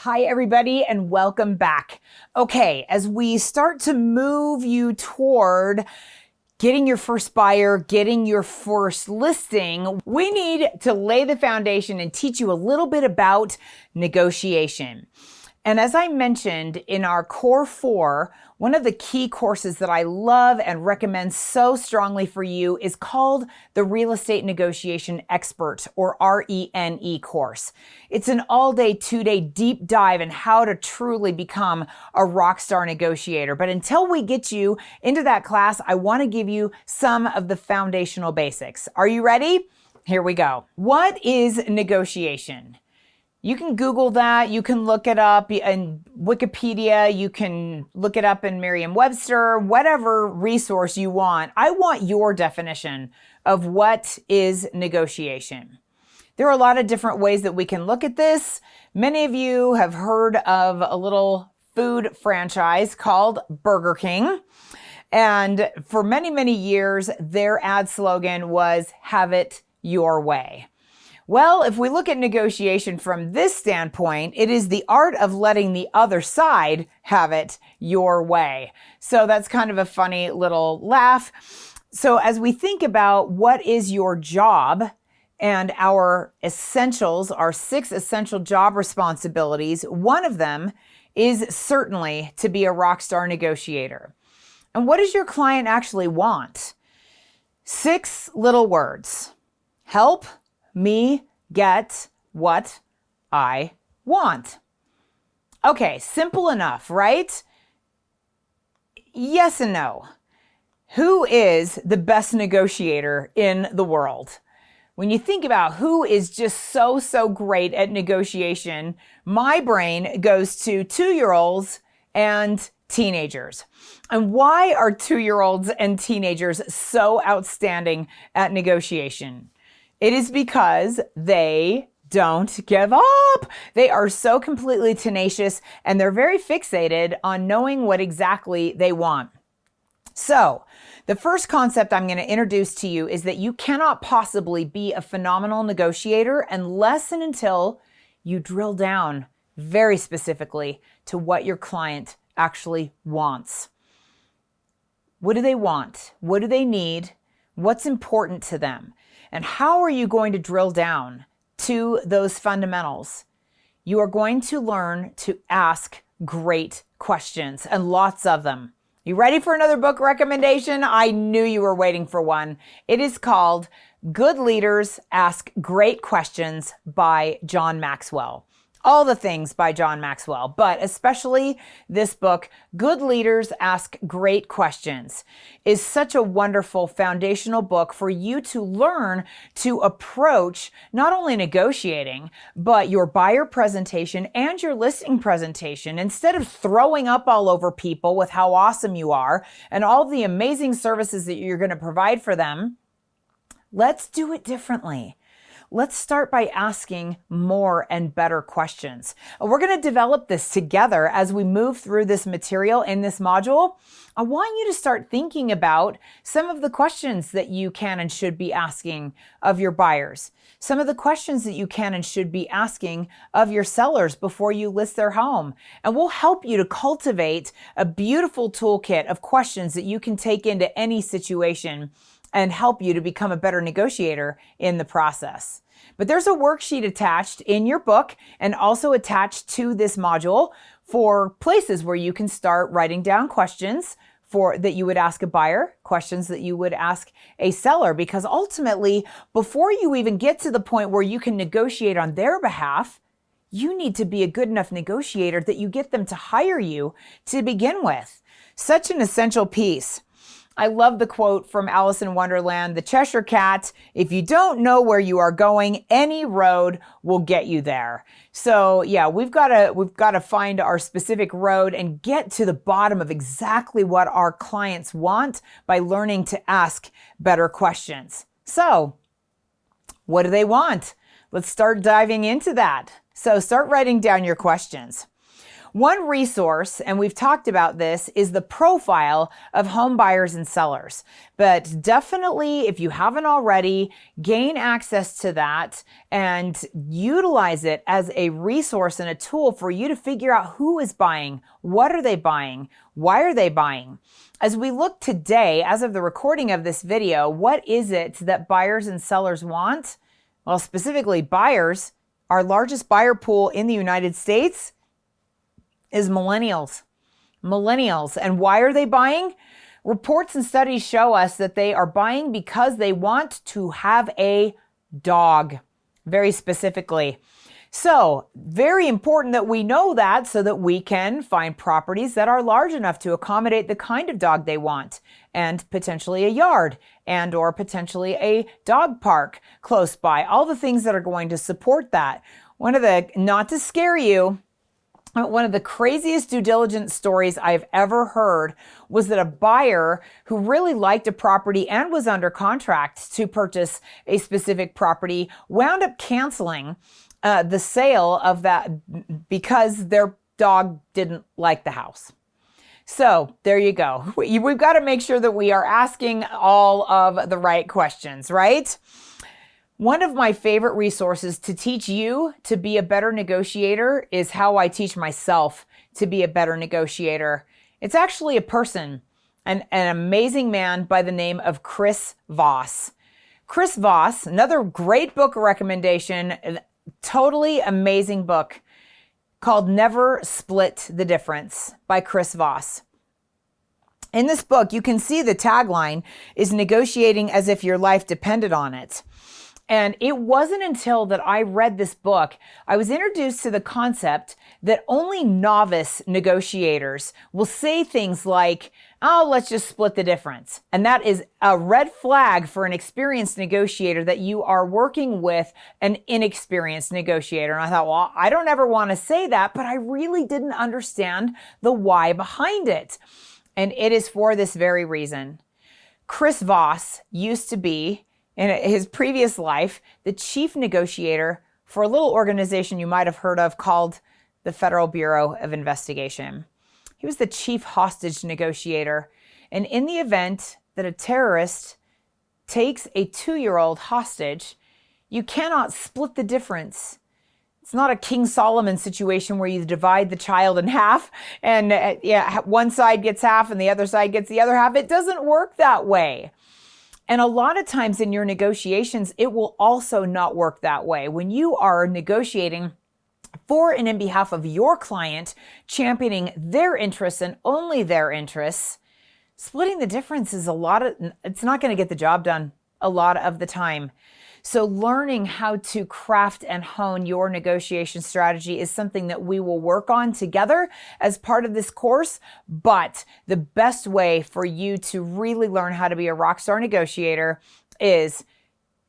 Hi, everybody, and welcome back. Okay, as we start to move you toward getting your first buyer, getting your first listing, we need to lay the foundation and teach you a little bit about negotiation. And as I mentioned in our Core 4, one of the key courses that I love and recommend so strongly for you is called the Real Estate Negotiation Expert, or RENE course. It's an all-day, 2-day deep dive in how to truly become a rockstar negotiator. But until we get you into that class, I want to give you some of the foundational basics. Are you ready? Here we go. What is negotiation? You can Google that, you can look it up in Wikipedia, you can look it up in Merriam-Webster, whatever resource you want. I want your definition of what is negotiation. There are a lot of different ways that we can look at this. Many of you have heard of a little food franchise called Burger King. And for many, many years, their ad slogan was, "Have it your way." Well, if we look at negotiation from this standpoint, it is the art of letting the other side have it your way. So that's kind of a funny little laugh. So as we think about what is your job and our essentials, our 6 essential job responsibilities, one of them is certainly to be a rockstar negotiator. And what does your client actually want? 6 little words: help me get what I want. Okay, simple enough, right? Yes and no. Who is the best negotiator in the world? When you think about who is just so great at negotiation, my brain goes to 2-year-olds and teenagers. And why are 2-year-olds and teenagers so outstanding at negotiation? It is because they don't give up. They are so completely tenacious and they're very fixated on knowing what exactly they want. So, the first concept I'm going to introduce to you is that you cannot possibly be a phenomenal negotiator unless and until you drill down very specifically to what your client actually wants. What do they want? What do they need? What's important to them? And how are you going to drill down to those fundamentals? You are going to learn to ask great questions, and lots of them. You ready for another book recommendation? I knew you were waiting for one. It is called Good Leaders Ask Great Questions by John Maxwell. All the things by John Maxwell, but especially this book, Good Leaders Ask Great Questions, is such a wonderful foundational book for you to learn to approach not only negotiating, but your buyer presentation and your listing presentation. Instead of throwing up all over people with how awesome you are and all the amazing services that you're going to provide for them, let's do it differently. Let's start by asking more and better questions. We're going to develop this together as we move through this material in this module. I want you to start thinking about some of the questions that you can and should be asking of your buyers. Some of the questions that you can and should be asking of your sellers before you list their home. And we'll help you to cultivate a beautiful toolkit of questions that you can take into any situation and help you to become a better negotiator in the process. But there's a worksheet attached in your book and also attached to this module for places where you can start writing down questions that you would ask a buyer, questions that you would ask a seller, because ultimately, before you even get to the point where you can negotiate on their behalf, you need to be a good enough negotiator that you get them to hire you to begin with. Such an essential piece. I love the quote from Alice in Wonderland, the Cheshire Cat: "If you don't know where you are going, any road will get you there." So yeah, we've got to find our specific road and get to the bottom of exactly what our clients want by learning to ask better questions. So, what do they want? Let's start diving into that. So start writing down your questions. One resource, and we've talked about this, is the profile of home buyers and sellers. But definitely, if you haven't already, gain access to that and utilize it as a resource and a tool for you to figure out who is buying, what are they buying, why are they buying. As we look today, as of the recording of this video, what is it that buyers and sellers want? Well, specifically buyers, our largest buyer pool in the United States is millennials. Millennials. And why are they buying? Reports and studies show us that they are buying because they want to have a dog, very specifically. So, very important that we know that so that we can find properties that are large enough to accommodate the kind of dog they want, and potentially a yard, and or potentially a dog park close by. All the things that are going to support that. Not to scare you, one of the craziest due diligence stories I've ever heard was that a buyer who really liked a property and was under contract to purchase a specific property wound up canceling the sale of that because their dog didn't like the house. So there you go. We've got to make sure that we are asking all of the right questions, right? One of my favorite resources to teach you to be a better negotiator is how I teach myself to be a better negotiator. It's actually a person, an amazing man by the name of Chris Voss. Chris Voss, another great book recommendation, totally amazing book called Never Split the Difference by Chris Voss. In this book, you can see the tagline is negotiating as if your life depended on it. And it wasn't until that I read this book, I was introduced to the concept that only novice negotiators will say things like, oh, let's just split the difference. And that is a red flag for an experienced negotiator that you are working with an inexperienced negotiator. And I thought, well, I don't ever want to say that, but I really didn't understand the why behind it. And it is for this very reason. Chris Voss used to be, in his previous life, the chief negotiator for a little organization you might have heard of called the Federal Bureau of Investigation. He was the chief hostage negotiator. And in the event that a terrorist takes a 2-year-old hostage, you cannot split the difference. It's not a King Solomon situation where you divide the child in half and one side gets half and the other side gets the other half. It doesn't work that way. And a lot of times in your negotiations, it will also not work that way. When you are negotiating for and in behalf of your client, championing their interests and only their interests, splitting the difference is it's not going to get the job done a lot of the time. So learning how to craft and hone your negotiation strategy is something that we will work on together as part of this course. But the best way for you to really learn how to be a rockstar negotiator is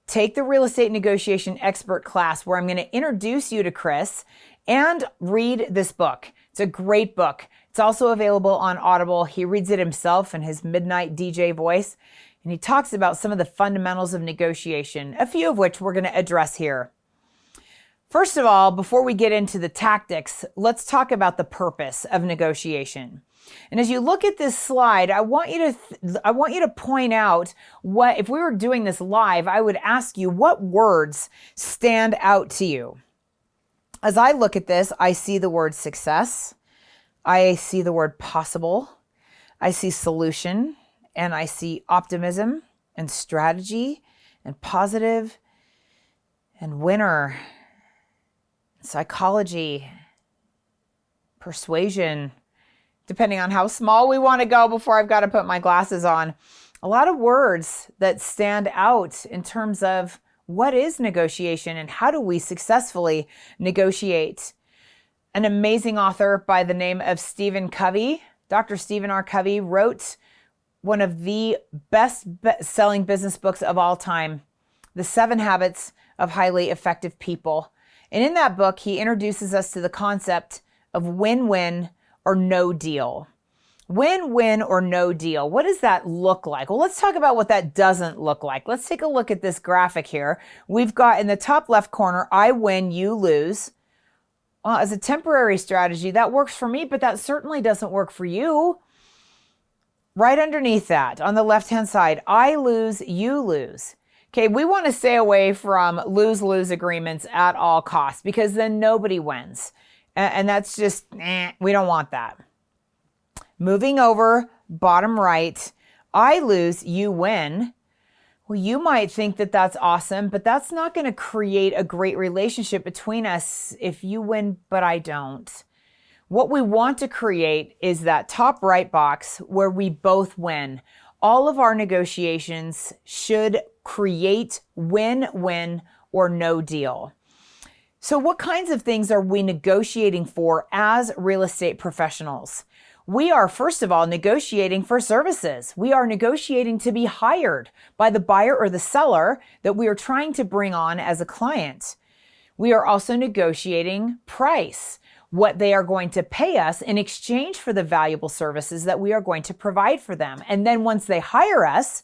take the real estate negotiation expert class where I'm going to introduce you to Chris and read this book. It's a great book. It's also available on Audible. He reads it himself in his midnight DJ voice. And he talks about some of the fundamentals of negotiation, a few of which we're going to address here. First of all, before we get into the tactics, let's talk about the purpose of negotiation. And as you look at this slide, I want you to point out what, if we were doing this live, I would ask you what words stand out to you. As I look at this, I see the word success. I see the word possible. I see solution. And I see optimism and strategy and positive and winner, psychology, persuasion, depending on how small we want to go before I've got to put my glasses on. A lot of words that stand out in terms of what is negotiation and how do we successfully negotiate. An amazing author by the name of Stephen Covey, Dr. Stephen R. Covey, wrote one of the best-selling business books of all time, The 7 Habits of Highly Effective People. And in that book, he introduces us to the concept of win-win or no deal. Win-win or no deal. What does that look like? Well, let's talk about what that doesn't look like. Let's take a look at this graphic here. We've got in the top left corner, I win, you lose, Well, as a temporary strategy, that works for me, but that certainly doesn't work for you. Right underneath that, on the left-hand side, I lose, you lose. Okay, we want to stay away from lose-lose agreements at all costs because then nobody wins. And that's just, we don't want that. Moving over, bottom right, I lose, you win. Well, you might think that that's awesome, but that's not going to create a great relationship between us if you win, but I don't. What we want to create is that top right box where we both win. All of our negotiations should create win-win or no deal. So what kinds of things are we negotiating for as real estate professionals? We are, first of all, negotiating for services. We are negotiating to be hired by the buyer or the seller that we are trying to bring on as a client. We are also negotiating price, what they are going to pay us in exchange for the valuable services that we are going to provide for them. And then once they hire us,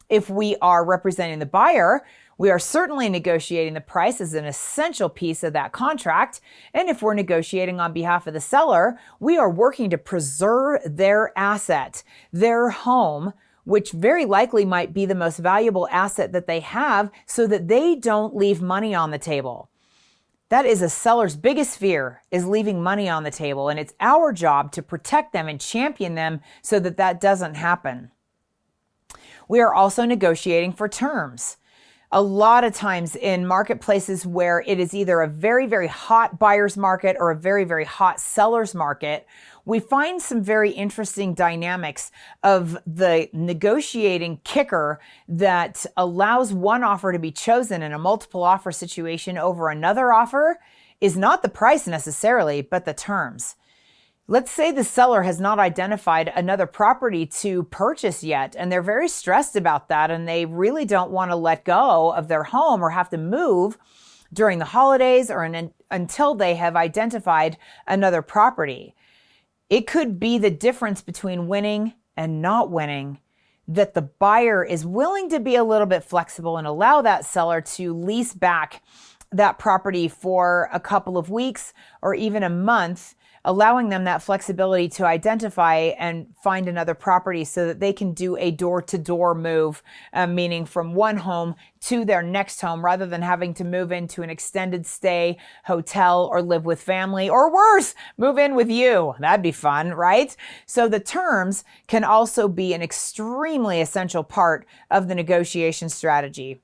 if we are representing the buyer, we are certainly negotiating the price as an essential piece of that contract. And if we're negotiating on behalf of the seller, we are working to preserve their asset, their home, which very likely might be the most valuable asset that they have, so that they don't leave money on the table. That is a seller's biggest fear, is leaving money on the table. And it's our job to protect them and champion them so that that doesn't happen. We are also negotiating for terms. A lot of times in marketplaces where it is either a very, very hot buyer's market or a very, very hot seller's market, we find some very interesting dynamics of the negotiating kicker that allows one offer to be chosen in a multiple offer situation over another offer is not the price necessarily, but the terms. Let's say the seller has not identified another property to purchase yet, and they're very stressed about that, and they really don't want to let go of their home or have to move during the holidays or until they have identified another property. It could be the difference between winning and not winning that the buyer is willing to be a little bit flexible and allow that seller to lease back that property for a couple of weeks or even a month, allowing them that flexibility to identify and find another property so that they can do a door-to-door move, meaning from one home to their next home rather than having to move into an extended stay hotel or live with family, or worse, move in with you. That'd be fun, right? So the terms can also be an extremely essential part of the negotiation strategy.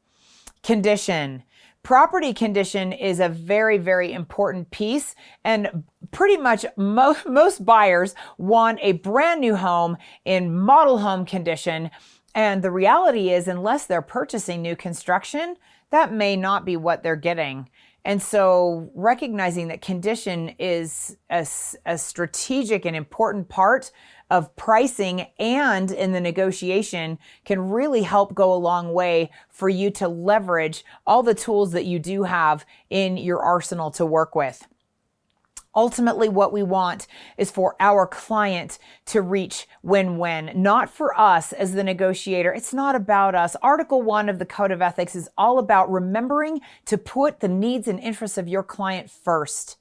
Condition. Property condition is a very, very important piece, and pretty much most buyers want a brand new home in model home condition. And the reality is, unless they're purchasing new construction, that may not be what they're getting. And so recognizing that condition is a strategic and important part of pricing and in the negotiation can really help go a long way for you to leverage all the tools that you do have in your arsenal to work with. Ultimately, what we want is for our client to reach win-win, not for us as the negotiator. It's not about us. Article 1 of the Code of Ethics is all about remembering to put the needs and interests of your client first.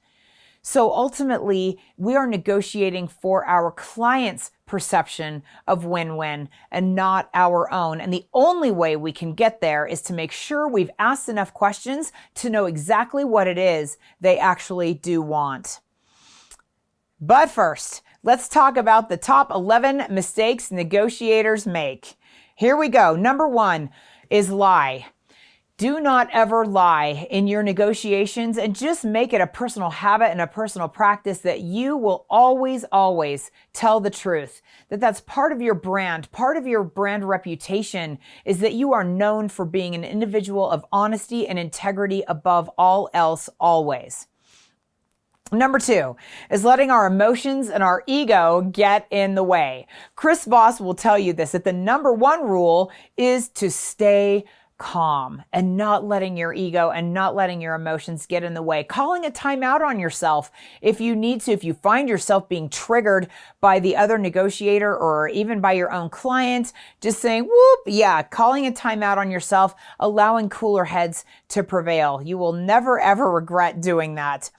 So ultimately, we are negotiating for our client's perception of win-win and not our own. And the only way we can get there is to make sure we've asked enough questions to know exactly what it is they actually do want. But first, let's talk about the top 11 mistakes negotiators make. Here we go. Number 1 is lie. Do not ever lie in your negotiations, and just make it a personal habit and a personal practice that you will always, always tell the truth. That's part of your brand. Part of your brand reputation is that you are known for being an individual of honesty and integrity above all else, always. Number 2 is letting our emotions and our ego get in the way. Chris Voss will tell you this, that the number 1 rule is to stay calm and not letting your ego and not letting your emotions get in the way. Calling a timeout on yourself if you need to, if you find yourself being triggered by the other negotiator or even by your own client, just saying, whoop, yeah, calling a timeout on yourself, allowing cooler heads to prevail. You will never, ever regret doing that.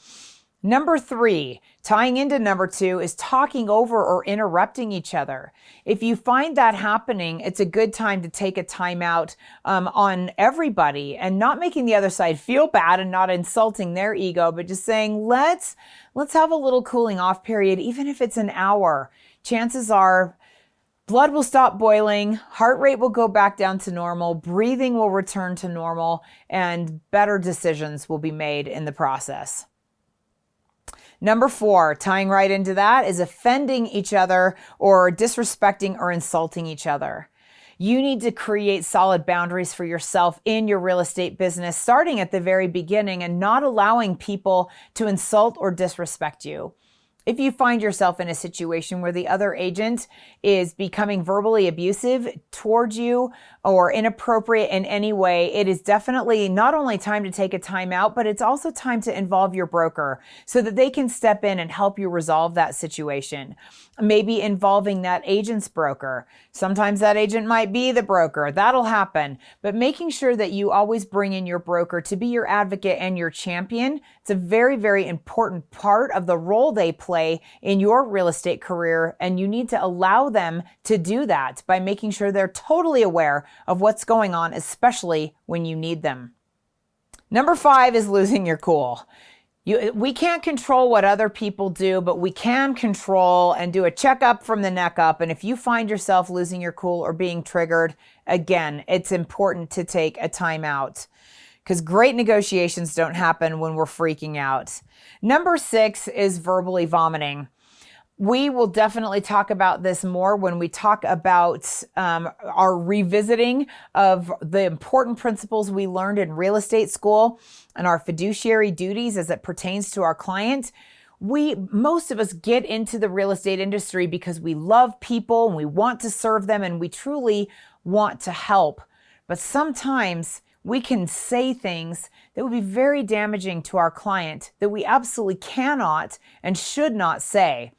Number 3, tying into number 2, is talking over or interrupting each other. If you find that happening, it's a good time to take a timeout on everybody and not making the other side feel bad and not insulting their ego, but just saying, let's have a little cooling off period, even if it's an hour. Chances are blood will stop boiling, heart rate will go back down to normal, breathing will return to normal, and better decisions will be made in the process. Number 4, tying right into that, is offending each other or disrespecting or insulting each other. You need to create solid boundaries for yourself in your real estate business, starting at the very beginning and not allowing people to insult or disrespect you. If you find yourself in a situation where the other agent is becoming verbally abusive towards you or inappropriate in any way, it is definitely not only time to take a time out, but it's also time to involve your broker so that they can step in and help you resolve that situation. Maybe involving that agent's broker. Sometimes that agent might be the broker. That'll happen. But making sure that you always bring in your broker to be your advocate and your champion. It's a very, very important part of the role they play in your real estate career. And you need to allow them to do that by making sure they're totally aware of what's going on, especially when you need them. Number 5 is losing your cool. We can't control what other people do, but we can control and do a checkup from the neck up. And if you find yourself losing your cool or being triggered, again, it's important to take a time out because great negotiations don't happen when we're freaking out. Number 6 is verbally vomiting. We will definitely talk about this more when we talk about our revisiting of the important principles we learned in real estate school and our fiduciary duties as it pertains to our client. Most of us get into the real estate industry because we love people and we want to serve them and we truly want to help. But sometimes we can say things that would be very damaging to our client that we absolutely cannot and should not say.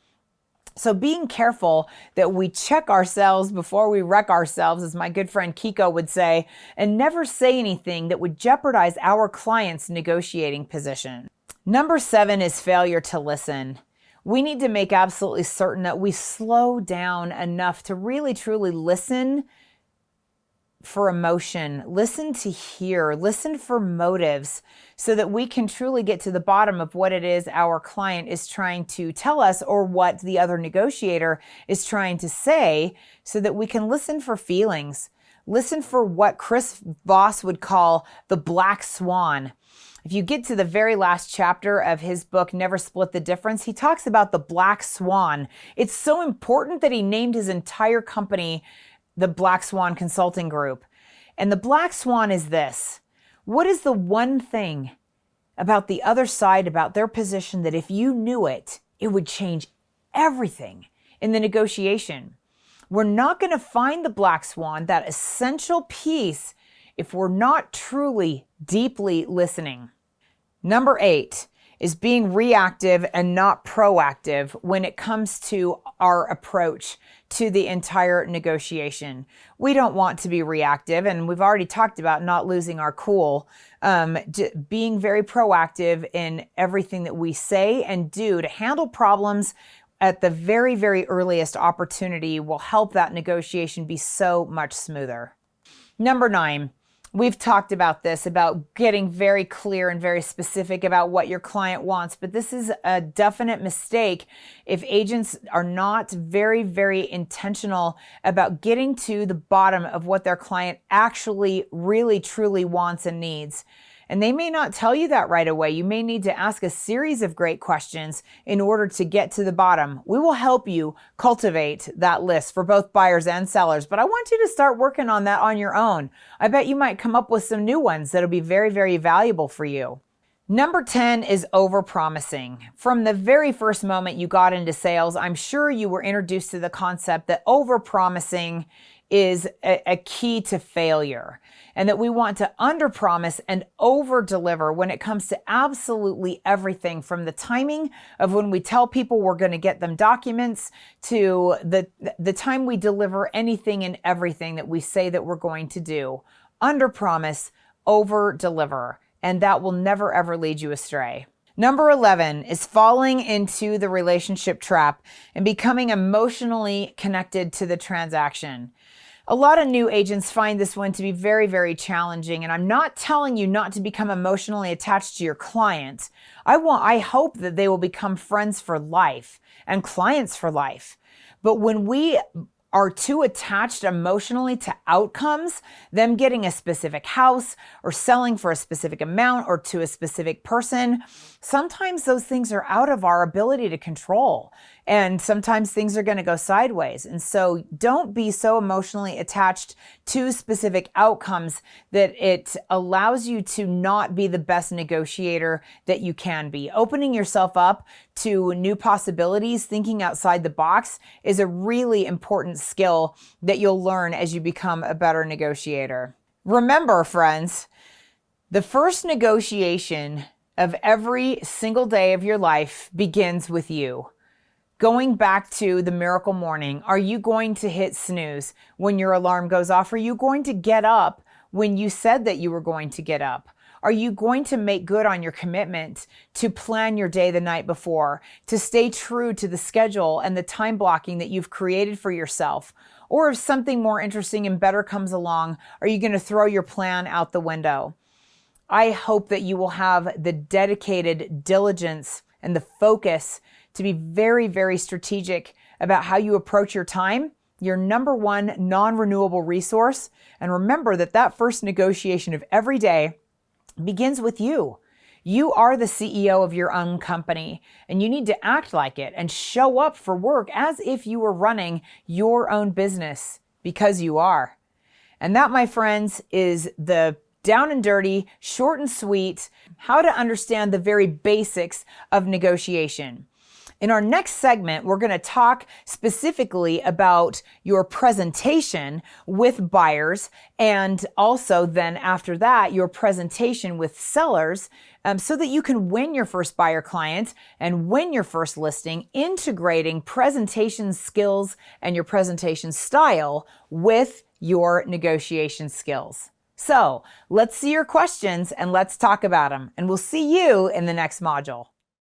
So being careful that we check ourselves before we wreck ourselves, as my good friend Kiko would say, and never say anything that would jeopardize our client's negotiating position. Number 7 is failure to listen. We need to make absolutely certain that we slow down enough to really truly listen for emotion, listen to hear, listen for motives so that we can truly get to the bottom of what it is our client is trying to tell us or what the other negotiator is trying to say so that we can listen for feelings, listen for what Chris Voss would call the black swan. If you get to the very last chapter of his book, Never Split the Difference, he talks about the black swan. It's so important that he named his entire company the Black Swan Consulting Group. And the black swan is this. What is the one thing about the other side, about their position, that if you knew it, it would change everything in the negotiation? We're not going to find the black swan, that essential piece, if we're not truly deeply listening. Number 8 is being reactive and not proactive when it comes to our approach to the entire negotiation. We don't want to be reactive, and we've already talked about not losing our cool. Being very proactive in everything that we say and do to handle problems at the very, very earliest opportunity will help that negotiation be so much smoother. Number 9. We've talked about this, about getting very clear and very specific about what your client wants, but this is a definite mistake if agents are not very, very intentional about getting to the bottom of what their client actually really, truly wants and needs. And they may not tell you that right away. You may need to ask a series of great questions in order to get to the bottom. We will help you cultivate that list for both buyers and sellers, but I want you to start working on that on your own. I bet you might come up with some new ones that'll be very, very valuable for you. Number 10 is overpromising. From the very first moment you got into sales, I'm sure you were introduced to the concept that overpromising is a key to failure, and that we want to underpromise and overdeliver when it comes to absolutely everything, from the timing of when we tell people we're going to get them documents to the time we deliver anything and everything that we say that we're going to do. Underpromise, overdeliver, and that will never ever lead you astray. Number 11 is falling into the relationship trap and becoming emotionally connected to the transaction. A lot of new agents find this one to be very, very challenging, and I'm not telling you not to become emotionally attached to your client. I hope that they will become friends for life and clients for life. But when we are too attached emotionally to outcomes, them getting a specific house or selling for a specific amount or to a specific person, sometimes those things are out of our ability to control. And sometimes things are going to go sideways. And so don't be so emotionally attached to specific outcomes that it allows you to not be the best negotiator that you can be. Opening yourself up to new possibilities, thinking outside the box, is a really important skill that you'll learn as you become a better negotiator. Remember, friends, the first negotiation of every single day of your life begins with you. Going back to the miracle morning, are you going to hit snooze when your alarm goes off? Are you going to get up when you said that you were going to get up? Are you going to make good on your commitment to plan your day the night before, to stay true to the schedule and the time blocking that you've created for yourself? Or if something more interesting and better comes along, are you going to throw your plan out the window? I hope that you will have the dedicated diligence and the focus to be very, very strategic about how you approach your time, your number one non-renewable resource. And remember that that first negotiation of every day begins with you. You are the CEO of your own company, and you need to act like it and show up for work as if you were running your own business, because you are. And that, my friends, is the down and dirty, short and sweet, how to understand the very basics of negotiation. In our next segment, we're going to talk specifically about your presentation with buyers, and also then after that, your presentation with sellers, so that you can win your first buyer client and win your first listing, integrating presentation skills and your presentation style with your negotiation skills. So let's see your questions and let's talk about them. And we'll see you in the next module.